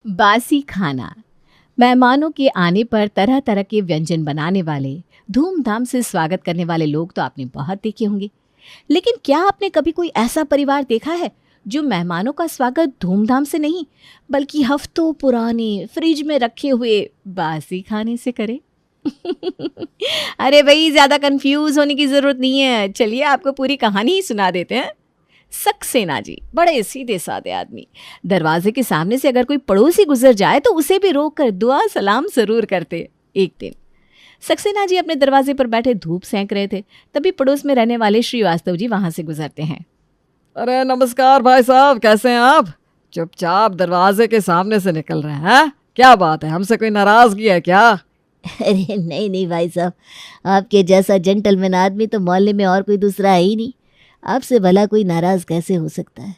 बासी खाना। मेहमानों के आने पर तरह तरह के व्यंजन बनाने वाले, धूमधाम से स्वागत करने वाले लोग तो आपने बहुत देखे होंगे। लेकिन क्या आपने कभी कोई ऐसा परिवार देखा है जो मेहमानों का स्वागत धूमधाम से नहीं बल्कि हफ्तों पुराने फ्रिज में रखे हुए बासी खाने से करे? अरे भाई, ज्यादा कंफ्यूज होने की जरूरत नहीं है। चलिए आपको पूरी कहानी ही सुना देते हैं। सक्सेना जी बड़े सीधे साधे आदमी। दरवाजे के सामने से अगर कोई पड़ोसी गुजर जाए तो उसे भी रोक कर दुआ सलाम जरूर करते। एक दिन सक्सेना जी अपने दरवाजे पर बैठे धूप सेंक रहे थे, तभी पड़ोस में रहने वाले श्रीवास्तव जी वहां से गुजरते हैं। अरे नमस्कार भाई साहब, कैसे हैं आप? चुपचाप दरवाजे के सामने से निकल रहे हैं, क्या बात है? हमसे कोई नाराजगी है क्या? अरे नहीं नहीं भाई साहब, आपके जैसा जेंटलमैन आदमी तो मोहल्ले में और कोई दूसरा है ही नहीं। आपसे भला कोई नाराज़ कैसे हो सकता है?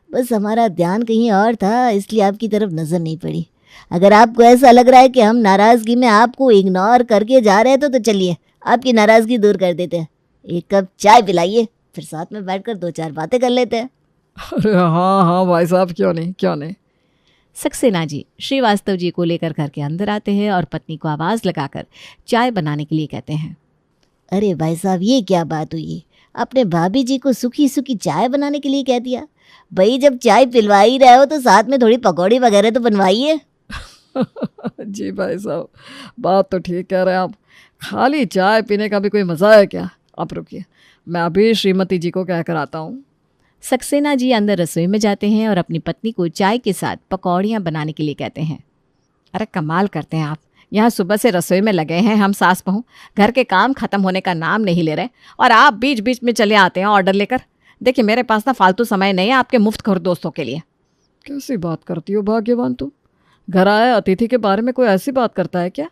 बस हमारा ध्यान कहीं और था, इसलिए आपकी तरफ नज़र नहीं पड़ी। अगर आपको ऐसा लग रहा है कि हम नाराज़गी में आपको इग्नोर करके जा रहे हैं तो चलिए आपकी नाराज़गी दूर कर देते हैं। एक कप चाय पिलाइए, फिर साथ में बैठकर 2-4 बातें कर लेते हैं। अरे हाँ हाँ भाई साहब, क्यों नहीं क्यों नहीं। सक्सेना जी श्रीवास्तव जी को लेकर घर के अंदर आते हैं और पत्नी को आवाज़ लगाकर चाय बनाने के लिए कहते हैं। अरे भाई साहब, ये क्या बात हुई? आपने भाभी जी को सूखी सूखी चाय बनाने के लिए कह दिया? भाई जब चाय पिलवा ही रहे हो तो साथ में थोड़ी पकौड़ी वगैरह तो बनवाइए। जी भाई साहब, बात तो ठीक कह रहे हैं आप। खाली चाय पीने का भी कोई मज़ा है क्या? आप रुकिए, मैं अभी श्रीमती जी को कह कर आता हूँ। सक्सेना जी अंदर रसोई में जाते हैं और अपनी पत्नी को चाय के साथ पकौड़ियाँ बनाने के लिए कहते हैं। अरे कमाल करते हैं आप, यहाँ सुबह से रसोई में लगे हैं, हम सास बहू घर के काम खत्म होने का नाम नहीं ले रहे और आप बीच बीच में चले आते हैं ऑर्डर लेकर। देखिए मेरे पास ना फालतू समय नहीं है आपके मुफ्तखोर दोस्तों के लिए। कैसी बात करती हो भाग्यवान तुम? घर आए अतिथि के बारे में कोई ऐसी बात करता है क्या?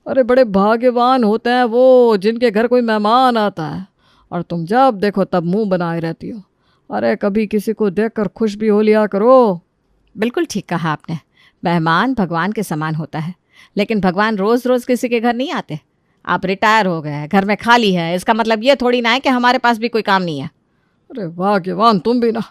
अरे बड़े भाग्यवान होते हैं वो जिनके घर कोई मेहमान आता है, और तुम जब देखो तब मुंह बनाए रहती हो। अरे कभी किसी को देखकर खुश भी हो लिया करो। बिल्कुल ठीक कहा आपने, मेहमान भगवान के समान होता है, लेकिन भगवान रोज़ रोज़ किसी के घर नहीं आते। आप रिटायर हो गए, घर में खाली है, इसका मतलब ये थोड़ी ना है कि हमारे पास भी कोई काम नहीं है। अरे भाग्यवान तुम भी ना।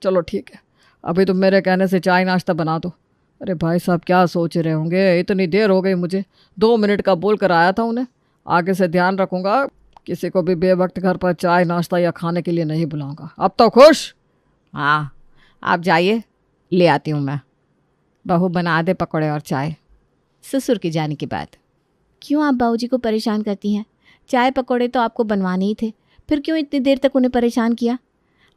चलो ठीक है, अभी तुम मेरे कहने से चाय नाश्ता बना दो। अरे भाई साहब क्या सोच रहे होंगे, इतनी देर हो गई मुझे। 2 मिनट का बोल कर आया था उन्हें। आगे से ध्यान रखूंगा, किसी को भी बेवक्त घर पर चाय नाश्ता या खाने के लिए नहीं बुलाऊंगा। अब तो खुश? हाँ आप जाइए, ले आती हूँ मैं। बहू बना दे पकौड़े और चाय। ससुर के जाने के बाद क्यों आप बाबूजी को परेशान करती हैं? चाय पकौड़े तो आपको बनवाने ही थे, फिर क्यों इतनी देर तक उन्हें परेशान किया?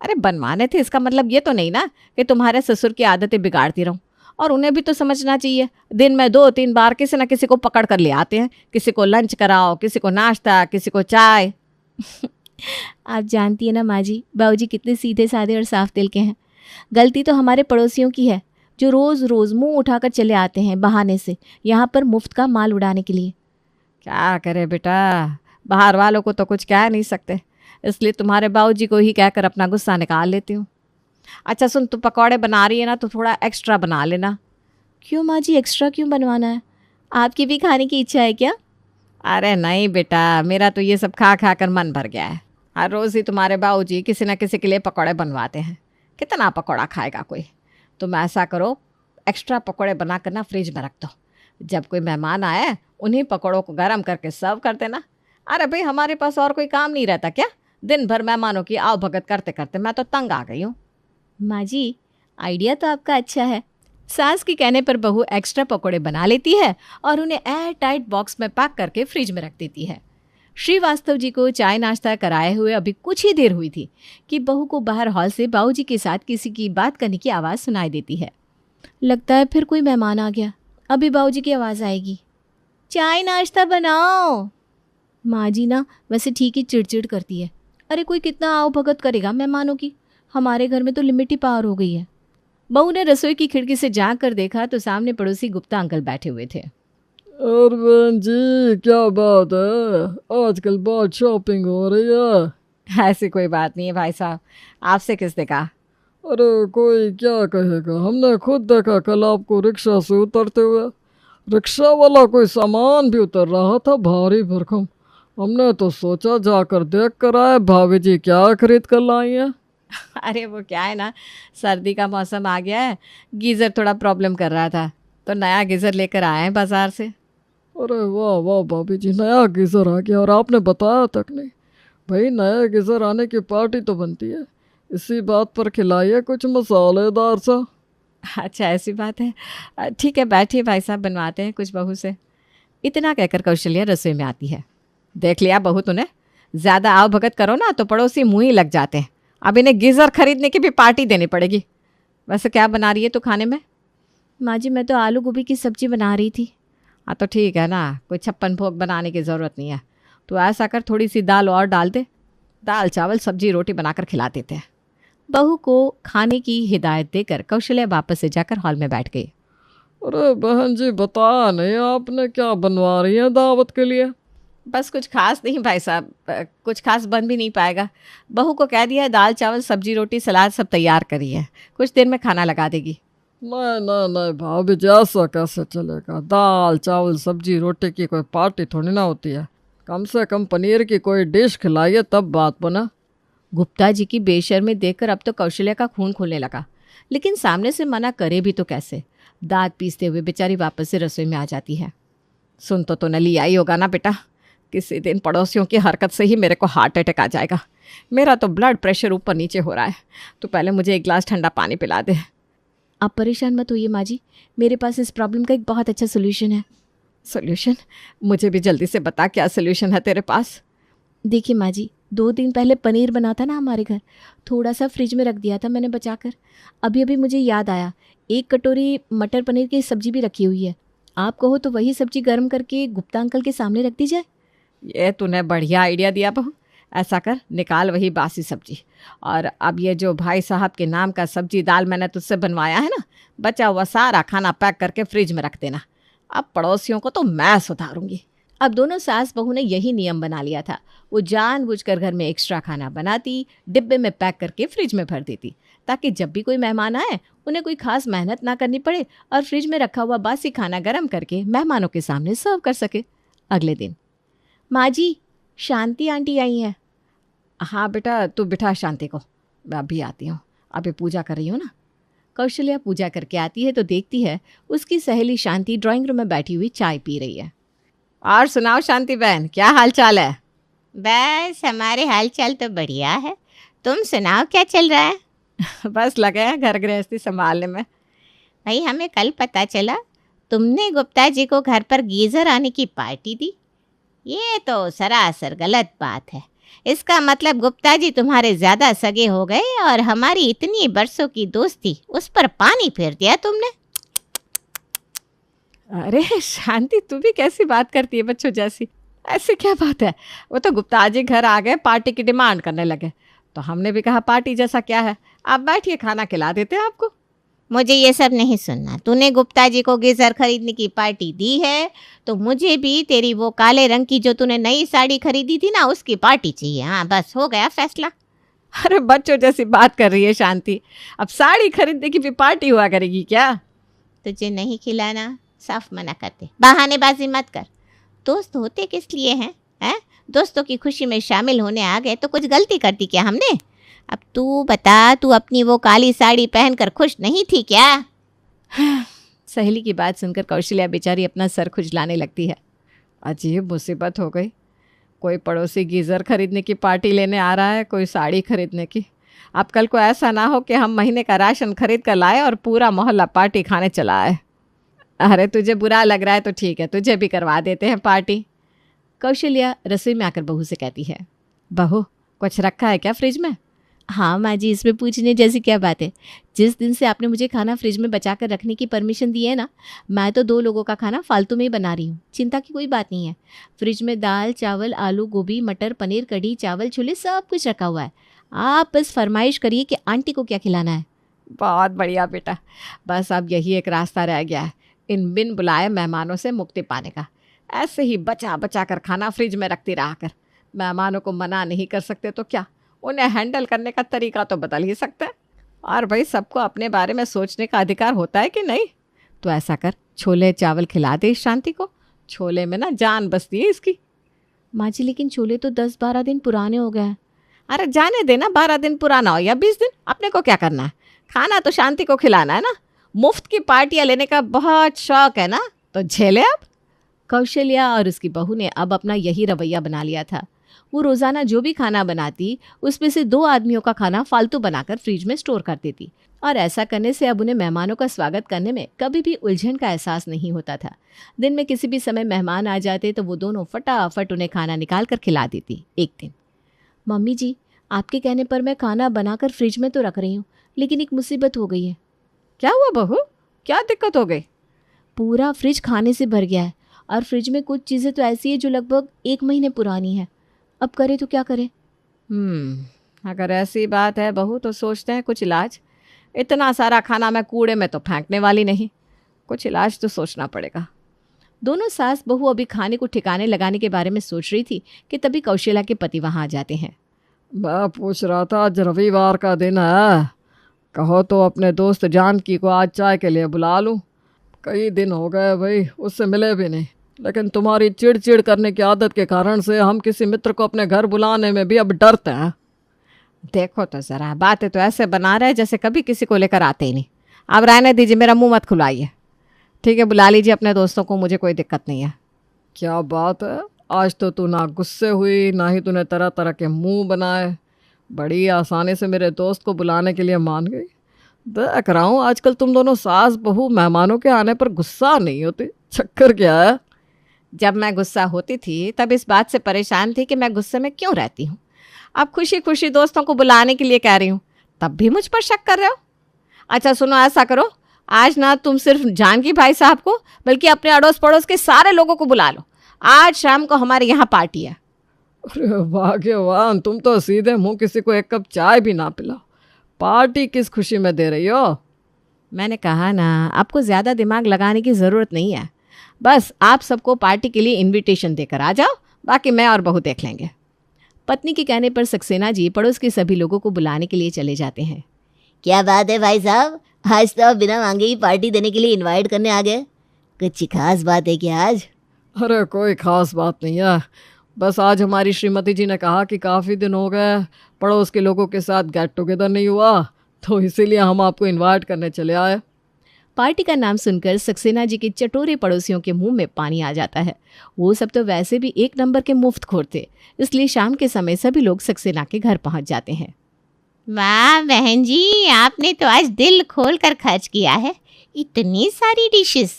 अरे बनवाने थे इसका मतलब ये तो नहीं ना कि तुम्हारे ससुर की आदतें बिगाड़ती रहूं। और उन्हें भी तो समझना चाहिए, दिन में 2-3 बार किसी न किसी को पकड़ कर ले आते हैं। किसी को लंच कराओ, किसी को नाश्ता, किसी को चाय। आप जानती है ना माँ जी, बाबूजी कितने सीधे साधे और साफ दिल के हैं। गलती तो हमारे पड़ोसियों की है जो रोज़ रोज़ मुंह उठाकर चले आते हैं बहाने से यहाँ पर मुफ्त का माल उड़ाने के लिए। क्या करे बेटा, बाहर वालों को तो कुछ कह नहीं सकते, इसलिए तुम्हारे बाबूजी को ही कहकर अपना गुस्सा निकाल लेती हूँ। अच्छा सुन, तू पकौड़े बना रही है ना तो थोड़ा एक्स्ट्रा बना लेना। क्यों माँ जी, एक्स्ट्रा क्यों बनवाना है? आपकी भी खाने की इच्छा है क्या? अरे नहीं बेटा, मेरा तो ये सब खा खा कर मन भर गया है। हर रोज़ ही तुम्हारे बाबूजी किसी न किसी के लिए पकौड़े बनवाते हैं, कितना पकौड़ा खाएगा कोई। तुम ऐसा करो, एक्स्ट्रा पकौड़े बना कर ना फ्रिज में रख दो। जब कोई मेहमान आए उन्हीं पकौड़ों को गर्म करके सर्व कर देना। अरे भाई हमारे पास और कोई काम नहीं रहता क्या? दिन भर मेहमानों की आओ भगत करते करते मैं तो तंग आ गई हूँ। माँ जी आइडिया तो आपका अच्छा है। सास के कहने पर बहू एक्स्ट्रा पकौड़े बना लेती है और उन्हें एयर टाइट बॉक्स में पैक करके फ्रिज में रख देती है। श्रीवास्तव जी को चाय नाश्ता कराए हुए अभी कुछ ही देर हुई थी कि बहू को बाहर हॉल से बाबूजी के साथ किसी की बात करने की आवाज़ सुनाई देती है। लगता है फिर कोई मेहमान आ गया, अभी बाबूजी की आवाज़ आएगी। चाय नाश्ता बनाओ। माँ जी ना वैसे ठीक ही चिड़चिड़ करती है। अरे कोई कितना आओ भगत करेगा मेहमानों की, हमारे घर में तो लिमिट ही पार हो गई है। बहू ने रसोई की खिड़की से झांक कर देखा तो सामने पड़ोसी गुप्ता अंकल बैठे हुए थे। और बहन जी क्या बात है, आजकल बहुत शॉपिंग हो रही है। ऐसी कोई बात नहीं है भाई साहब, आपसे किसने कहा? अरे कोई क्या कहेगा, हमने खुद देखा कल आपको रिक्शा से उतरते हुए। रिक्शा वाला कोई सामान भी उतर रहा था भारी भरकम। हमने तो सोचा जाकर देख कर आए भाभी जी क्या खरीद कर लाई हैं। अरे वो क्या है ना, सर्दी का मौसम आ गया है, गीज़र थोड़ा प्रॉब्लम कर रहा था। तो नया गीज़र लेकर आए हैं बाज़ार से। अरे वाह वाह भाभी जी, नया गीज़र आ गया और आपने बताया तक नहीं। भाई नया गीज़र आने की पार्टी तो बनती है, इसी बात पर खिलाइए कुछ मसालेदार सा। अच्छा ऐसी बात है। ठीक है बैठिए भाई साहब, बनवाते हैं कुछ बहू से। इतना कहकर कौशल्या रसोई में आती है। देख लिया बहू तूने, ज़्यादा आव भगत करो ना तो पड़ोसी मुँह ही लग जाते हैं। अब इन्हें गीज़र खरीदने की भी पार्टी देनी पड़ेगी। वैसे क्या बना रही है तू खाने में? माँ जी मैं तो आलू गोभी की सब्ज़ी बना रही थी। हाँ तो ठीक है ना, कोई छप्पन भोग बनाने की ज़रूरत नहीं है। तो ऐसा कर थोड़ी सी दाल और डाल दे, दाल चावल सब्जी रोटी बनाकर खिला देते हैं। बहू को खाने की हिदायत देकर कौशल्या वापस से जाकर हॉल में बैठ गई। अरे बहन जी बताया नहीं आपने, क्या बनवा रही हैं दावत के लिए? बस कुछ खास नहीं भाई साहब, कुछ खास बन भी नहीं पाएगा। बहू को कह दिया है दाल चावल सब्जी रोटी सलाद सब तैयार करी है, कुछ देर में खाना लगा देगी। नहीं नहीं नहीं भाभी जी, ऐसा कैसे चलेगा? दाल चावल सब्जी रोटी की कोई पार्टी थोड़ी ना होती है। कम से कम पनीर की कोई डिश खिलाइए तब बात बना। गुप्ता जी की बेशर्मी देखकर अब तो कौशल्या का खून खोलने लगा, लेकिन सामने से मना करे भी तो कैसे। दांत पीसते हुए बेचारी वापस से रसोई में आ जाती है। सुन तो नली आई होगा ना बेटा, किसी दिन पड़ोसियों की हरकत से ही मेरे को हार्ट अटैक आ जाएगा। मेरा तो ब्लड प्रेशर ऊपर नीचे हो रहा है। तो पहले मुझे एक गिलास ठंडा पानी पिला दे। आप परेशान मत होइए माँ जी, मेरे पास इस प्रॉब्लम का एक बहुत अच्छा सोल्यूशन है। सोल्यूशन? मुझे भी जल्दी से बता, क्या सोल्यूशन है तेरे पास? देखिए माँ जी, 2 दिन पहले पनीर बना था ना हमारे घर, थोड़ा सा फ्रिज में रख दिया था मैंने बचाकर। अभी अभी मुझे याद आया, 1 कटोरी मटर पनीर की सब्जी भी रखी हुई है। आप कहो तो वही सब्जी गर्म करके गुप्ता अंकल के सामने रख दी जाए। ये तूने बढ़िया आइडिया दिया बहू। ऐसा कर, निकाल वही बासी सब्जी, और अब ये जो भाई साहब के नाम का सब्जी दाल मैंने तुझसे बनवाया है ना, बचा हुआ सारा खाना पैक करके फ्रिज में रख देना। अब पड़ोसियों को तो मैं सुधारूंगी। अब दोनों सास बहू ने यही नियम बना लिया था। वो जानबूझकर घर में एक्स्ट्रा खाना बनाती, डिब्बे में पैक करके फ्रिज में भर देती, ताकि जब भी कोई मेहमान आए उन्हें कोई खास मेहनत ना करनी पड़े और फ्रिज में रखा हुआ बासी खाना गर्म करके मेहमानों के सामने सर्व कर सके। अगले दिन, माँ जी शांति आंटी आई हैं। हाँ बेटा तू बिठा शांति को, मैं अभी आती हूँ, अभी पूजा कर रही हूँ ना। कौशल्या पूजा करके आती है तो देखती है उसकी सहेली शांति ड्राइंग रूम में बैठी हुई चाय पी रही है। और सुनाओ शांति बहन, क्या हाल चाल है? बस हमारे हाल चाल तो बढ़िया है, तुम सुनाओ क्या चल रहा है? बस लगे हैं घर गृहस्थी संभालने में। भाई हमें कल पता चला तुमने गुप्ता जी को घर पर गीजर आने की पार्टी दी। ये तो सरासर गलत बात है। इसका मतलब गुप्ता जी तुम्हारे ज़्यादा सगे हो गए और हमारी इतनी बरसों की दोस्ती उस पर पानी फेर दिया तुमने। अरे शांति, तू भी कैसी बात करती है बच्चों जैसी? ऐसी क्या बात है? वो तो गुप्ता जी घर आ गए, पार्टी की डिमांड करने लगे, तो हमने भी कहा पार्टी जैसा क्या है, आप बैठिए खाना खिला देते हैं आपको। मुझे ये सब नहीं सुनना। तूने गुप्ता जी को गीजर खरीदने की पार्टी दी है तो मुझे भी तेरी वो काले रंग की जो तूने नई साड़ी खरीदी थी ना, उसकी पार्टी चाहिए। हाँ बस हो गया फैसला। अरे बच्चों जैसी बात कर रही है शांति, अब साड़ी खरीदने की भी पार्टी हुआ करेगी क्या? तुझे नहीं खिलाना, साफ मना करते, बहानेबाजी मत कर। दोस्त होते किस लिए हैं? दोस्तों की खुशी में शामिल होने आ गए तो कुछ गलती कर दी क्या हमने? अब तू बता, तू अपनी वो काली साड़ी पहनकर खुश नहीं थी क्या? सहेली की बात सुनकर कौशल्या बेचारी अपना सर खुजलाने लगती है। अजीब मुसीबत हो गई, कोई पड़ोसी गीज़र खरीदने की पार्टी लेने आ रहा है, कोई साड़ी खरीदने की। अब कल को ऐसा ना हो कि हम महीने का राशन खरीद कर लाए और पूरा मोहल्ला पार्टी खाने चला आए। अरे तुझे बुरा लग रहा है तो ठीक है, तुझे भी करवा देते हैं पार्टी। कौशल्या रसोई में आकर बहू से कहती है, बहू कुछ रखा है क्या फ्रिज में? हाँ माँ जी, इसमें पूछने जैसी क्या बात है। जिस दिन से आपने मुझे खाना फ्रिज में बचा कर रखने की परमिशन दी है ना, मैं तो 2 लोगों का खाना फालतू में ही बना रही हूँ। चिंता की कोई बात नहीं है। फ्रिज में दाल चावल आलू गोभी मटर पनीर कढ़ी चावल छोले सब कुछ रखा हुआ है। आप बस फरमाइश करिए कि आंटी को क्या खिलाना है। बहुत बढ़िया बेटा, बस अब यही एक रास्ता रह गया है इन बिन बुलाए मेहमानों से मुक्ति पाने का। ऐसे ही बचा बचा कर खाना फ्रिज में रखती रहा कर। मेहमानों को मना नहीं कर सकते तो क्या, उन्हें हैंडल करने का तरीका तो बदल ही सकता है। और भाई सबको अपने बारे में सोचने का अधिकार होता है कि नहीं? तो ऐसा कर, छोले चावल खिला दे शांति को, छोले में ना जान बसती है इसकी। माँ जी लेकिन छोले तो 10-12 दिन पुराने हो गए हैं। अरे जाने देना, 12 दिन पुराना हो या 20 दिन, अपने को क्या करना है? खाना तो शांति को खिलाना है ना। मुफ्त की पार्टियां लेने का बहुत शौक है ना, तो झेले अब। कौशल्या और उसकी बहू ने अब अपना यही रवैया बना लिया था। वो रोज़ाना जो भी खाना बनाती उसमें से 2 आदमियों का खाना फालतू बनाकर फ्रिज में स्टोर कर देती, और ऐसा करने से अब उन्हें मेहमानों का स्वागत करने में कभी भी उलझन का एहसास नहीं होता था। दिन में किसी भी समय मेहमान आ जाते तो वो दोनों फटाफट उन्हें खाना निकाल कर खिला देती। एक दिन, मम्मी जी, आपके कहने पर मैं खाना बनाकर फ्रिज में तो रख रही हूँ, लेकिन एक मुसीबत हो गई है। क्या हुआ बहू, क्या दिक्कत हो गई? पूरा फ्रिज खाने से भर गया है, और फ्रिज में कुछ चीज़ें तो ऐसी है जो लगभग 1 महीने पुरानी है। अब करें तो क्या करें? अगर ऐसी बात है बहू तो सोचते हैं कुछ इलाज। इतना सारा खाना मैं कूड़े में तो फेंकने वाली नहीं, कुछ इलाज तो सोचना पड़ेगा। दोनों सास बहू अभी खाने को ठिकाने लगाने के बारे में सोच रही थी कि तभी कौशल्या के पति वहाँ आ जाते हैं। मैं पूछ रहा था, आज रविवार का दिन है, कहो तो अपने दोस्त जानकी को आज चाय के लिए बुला लूं। कई दिन हो गए भाई, उससे मिले भी नहीं, लेकिन तुम्हारी चिड़चिड़ करने की आदत के कारण से हम किसी मित्र को अपने घर बुलाने में भी अब डरते हैं। देखो तो ज़रा, बातें तो ऐसे बना रहे जैसे कभी किसी को लेकर आते ही नहीं। अब रहने दीजिए, मेरा मुंह मत खुलाइए। ठीक है, बुला लीजिए अपने दोस्तों को, मुझे कोई दिक्कत नहीं है। क्या बात है, आज तो तू ना गुस्से हुई ना ही तूने तरह तरह के मुंह बनाए, बड़ी आसानी से मेरे दोस्त को बुलाने के लिए मान गई। देख रहा हूँ आजकल तुम दोनों सास बहू मेहमानों के आने पर गुस्सा नहीं होती, चक्कर क्या है? जब मैं गुस्सा होती थी तब इस बात से परेशान थी कि मैं गुस्से में क्यों रहती हूँ। अब खुशी खुशी दोस्तों को बुलाने के लिए कह रही हूँ, तब भी मुझ पर शक कर रहे हो। अच्छा सुनो, ऐसा करो, आज ना तुम सिर्फ जानकी भाई साहब को बल्कि अपने अड़ोस पड़ोस के सारे लोगों को बुला लो। आज शाम को हमारे यहाँ पार्टी है। अरे भाग्यवान, तुम तो सीधे मुंह किसी को एक कप चाय भी ना पिलाओ। पार्टी किस खुशी में दे रही हो? मैंने कहा ना, आपको ज़्यादा दिमाग लगाने की ज़रूरत नहीं है। बस आप सबको पार्टी के लिए इनविटेशन देकर आ जाओ, बाकी मैं और बहू देख लेंगे। पत्नी के कहने पर सक्सेना जी पड़ोस के सभी लोगों को बुलाने के लिए चले जाते हैं। क्या बात है भाई साहब, आज तो आप बिना मांगे ही पार्टी देने के लिए इनवाइट करने आ गए। कुछ खास बात है क्या आज? अरे कोई खास बात नहीं है, बस आज हमारी श्रीमती जी ने कहा कि काफ़ी दिन हो गए पड़ोस के लोगों के साथ गेट टुगेदर नहीं हुआ, तो इसीलिए हम आपको इनवाइट करने चले आए। पार्टी का नाम सुनकर सक्सेना जी के चटोरे पड़ोसियों के मुंह में पानी आ जाता है। वो सब तो वैसे भी 1 नंबर के मुफ्तखोर थे, इसलिए शाम के समय सभी लोग सक्सेना के घर पहुंच जाते हैं। वाह बहन जी, आपने तो आज दिल खोल कर खर्च किया है, इतनी सारी डिशेस।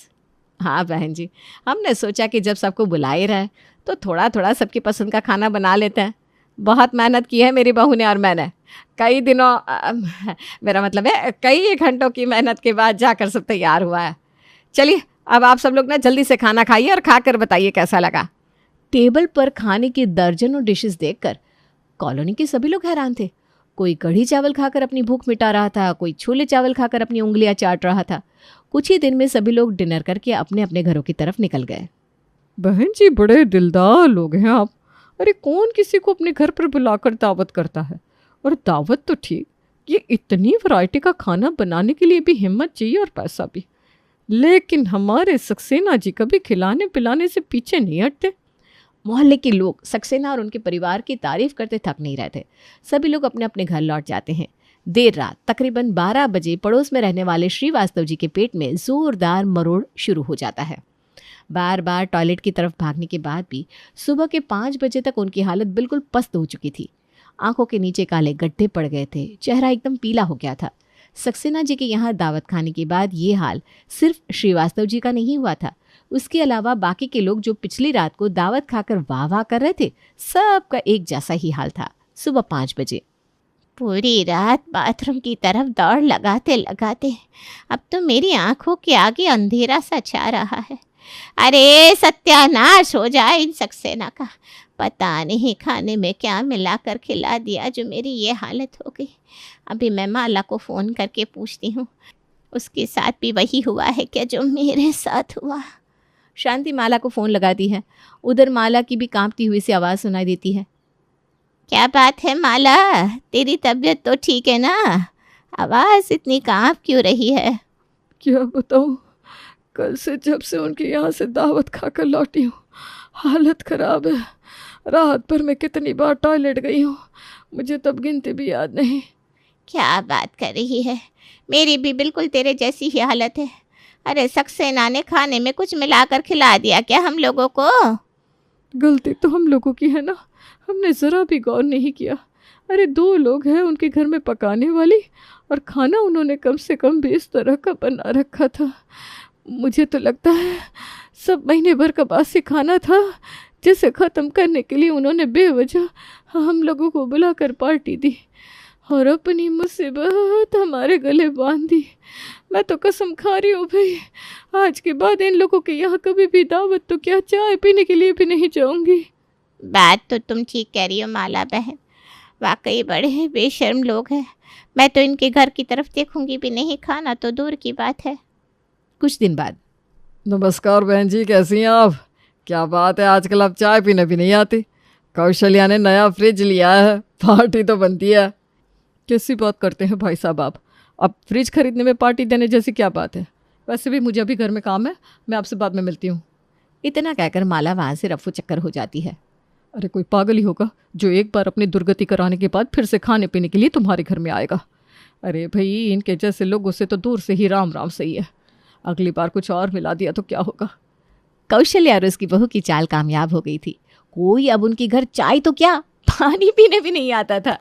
हाँ बहन जी, हमने सोचा कि जब सबको बुलाए रहे तो थोड़ा थोड़ा सबकी पसंद का खाना बना लेते हैं। बहुत मेहनत की है मेरी बहू ने और मैंने, कई दिनों मेरा मतलब है कई घंटों की मेहनत के बाद जाकर सब तैयार हुआ है। चलिए अब आप सब लोग ना जल्दी से खाना खाइए और खाकर बताइए कैसा लगा। टेबल पर खाने की दर्जनों डिशेस देखकर कॉलोनी के सभी लोग हैरान थे। कोई कढ़ी चावल खाकर अपनी भूख मिटा रहा था, कोई छोले चावल खाकर अपनी उंगलियां चाट रहा था। कुछ ही दिन में सभी लोग डिनर करके अपने अपने घरों की तरफ निकल गए। बहन जी, बड़े दिलदार लोग हैं आप। अरे कौन किसी को अपने घर पर बुलाकर दावत करता है? और दावत तो ठीक, ये इतनी वैरायटी का खाना बनाने के लिए भी हिम्मत चाहिए और पैसा भी। लेकिन हमारे सक्सेना जी कभी खिलाने पिलाने से पीछे नहीं हटते। मोहल्ले के लोग सक्सेना और उनके परिवार की तारीफ करते थक नहीं रहे थे। सभी लोग अपने अपने घर लौट जाते हैं। देर रात तकरीबन 12 बजे पड़ोस में रहने वाले श्रीवास्तव जी के पेट में जोरदार मरोड़ शुरू हो जाता है। बार बार टॉयलेट की तरफ भागने के बाद भी सुबह के 5 बजे तक उनकी हालत बिल्कुल पस्त हो चुकी थी। आंखों के नीचे काले गड्ढे पड़ गए थे, चेहरा एकदम पीला हो गया था। सक्सेना जी के यहाँ दावत खाने के बाद ये हाल सिर्फ श्रीवास्तव जी का नहीं हुआ था, उसके अलावा बाकी के लोग जो पिछली रात को दावत खाकर वाह वाह कर रहे थे, सबका एक जैसा ही हाल था। सुबह 5 बजे पूरी रात बाथरूम की तरफ दौड़ लगाते लगाते अब तो मेरी आंखों के आगे अंधेरा सा छा रहा है। अरे सत्यानाश हो जाए इन सक्सेना का, पता नहीं खाने में क्या मिलाकर खिला दिया जो मेरी ये हालत हो गई। अभी मैं माला को फ़ोन करके पूछती हूँ, उसके साथ भी वही हुआ है क्या जो मेरे साथ हुआ। शांति माला को फ़ोन लगाती है। उधर माला की भी कांपती हुई सी आवाज़ सुनाई देती है। क्या बात है माला, तेरी तबीयत तो ठीक है ना? आवाज़ इतनी कांप क्यों रही है? क्या बताऊँ, कल से जब से उनके यहाँ से दावत खाकर लौटी हूँ हालत ख़राब है। रात भर मैं कितनी बार टॉयलेट गई हूँ मुझे तब गिनती भी याद नहीं। क्या बात कर रही है, मेरी भी बिल्कुल तेरे जैसी ही हालत है। अरे सक्सेना ने खाने में कुछ मिलाकर खिला दिया क्या हम लोगों को? गलती तो हम लोगों की है ना, हमने ज़रा भी गौर नहीं किया। अरे 2 लोग हैं उनके घर में पकाने वाली, और खाना उन्होंने कम से कम भी इस तरह का बना रखा था। मुझे तो लगता है सब महीने भर का बासी खाना था, जिसे ख़त्म करने के लिए उन्होंने बेवजह हम लोगों को बुलाकर पार्टी दी और अपनी मुसीबत हमारे गले बांध दी। मैं तो कसम खा रही हूँ भाई, आज के बाद इन लोगों के यहाँ कभी भी दावत तो क्या, चाय पीने के लिए भी नहीं जाऊँगी। बात तो तुम ठीक कह रही हो माला बहन, वाकई बड़े बेशर्म लोग हैं। मैं तो इनके घर की तरफ देखूंगी भी नहीं, खाना तो दूर की बात है। कुछ दिन बाद। नमस्कार बहन जी, कैसी हैं आप? क्या बात है, आजकल आप चाय पीने भी नहीं आती। कौशल्या ने नया फ्रिज लिया है, पार्टी तो बनती है। कैसी बात करते हैं भाई साहब आप? अब फ्रिज खरीदने में पार्टी देने जैसी क्या बात है? वैसे भी मुझे अभी घर में काम है, मैं आपसे बाद में मिलती हूँ। इतना कहकर माला वहाँ से रफू चक्कर हो जाती है। अरे कोई पागल ही होगा जो एक बार अपनी दुर्गति कराने के बाद फिर से खाने पीने के लिए तुम्हारे घर में आएगा। अरे भाई, इनके जैसे लोगों से तो दूर से ही राम राम सही है। अगली बार कुछ और मिला दिया तो क्या होगा। कौशल्या और उसकी बहू की चाल कामयाब हो गई थी। कोई अब उनके घर चाय तो क्या, पानी पीने भी नहीं आता था।